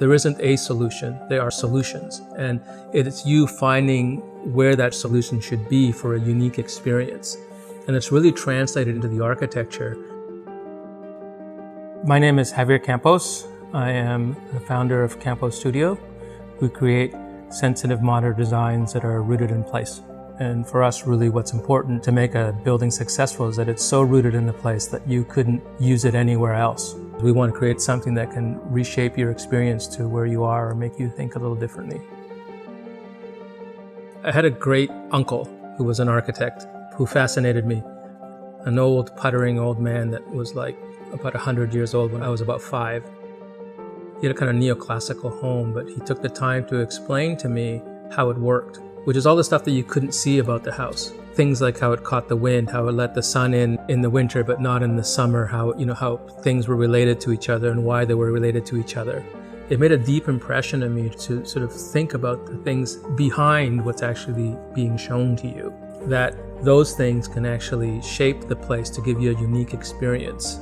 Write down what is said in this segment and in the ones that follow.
There isn't a solution, there are solutions. And it's you finding where that solution should be for a unique experience. And it's really translated into the architecture. My name is Javier Campos. I am the founder of Campos Studio. We create sensitive modern designs that are rooted in place. And for us, really what's important to make a building successful is that it's so rooted in the place that you couldn't use it anywhere else. We want to create something that can reshape your experience to where you are or make you think a little differently. I had a great uncle who was an architect who fascinated me. An old, puttering old man that was like about 100 years old when I was about 5. He had a kind of neoclassical home, but he took the time to explain to me how it worked, which is all the stuff that you couldn't see about the house. Things like how it caught the wind, how it let the sun in the winter but not in the summer, how things were related to each other and why they were related to each other. It made a deep impression on me to sort of think about the things behind what's actually being shown to you, that those things can actually shape the place to give you a unique experience.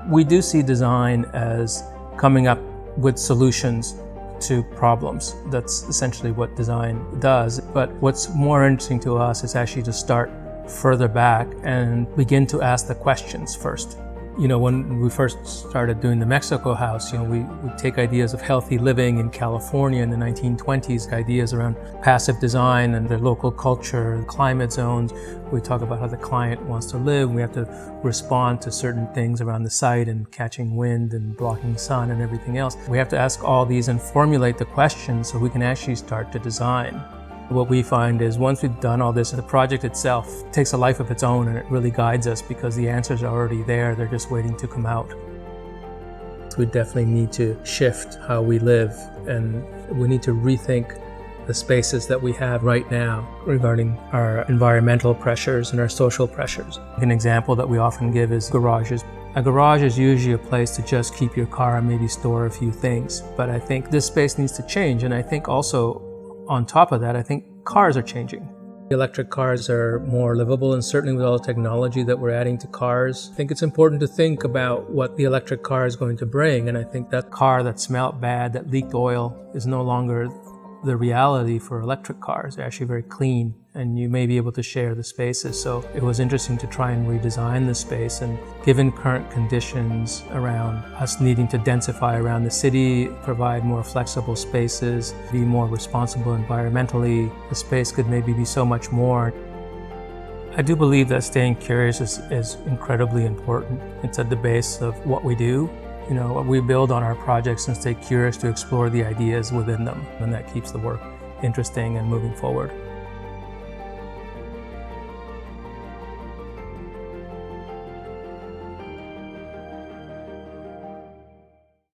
We do see design as coming up with solutions to problems. That's essentially what design does. But what's more interesting to us is actually to start further back and begin to ask the questions first. When we first started doing the Mexico house, we take ideas of healthy living in California in the 1920s, ideas around passive design and their local culture, climate zones. We talk about how the client wants to live. We have to respond to certain things around the site and catching wind and blocking sun and everything else. We have to ask all these and formulate the questions so we can actually start to design. What we find is once we've done all this, the project itself takes a life of its own and it really guides us because the answers are already there, they're just waiting to come out. We definitely need to shift how we live, and we need to rethink the spaces that we have right now regarding our environmental pressures and our social pressures. An example that we often give is garages. A garage is usually a place to just keep your car and maybe store a few things, but I think this space needs to change, and I think also on top of that, I think cars are changing. Electric cars are more livable, and certainly with all the technology that we're adding to cars, I think it's important to think about what the electric car is going to bring. And I think that car that smelled bad, that leaked oil, is no longer the reality for electric cars. They're actually very clean, and you may be able to share the spaces. So it was interesting to try and redesign the space, and given current conditions around us needing to densify around the city, provide more flexible spaces, be more responsible environmentally, the space could maybe be so much more. I do believe that staying curious is incredibly important. It's at the base of what we do. We build on our projects and stay curious to explore the ideas within them, and that keeps the work interesting and moving forward.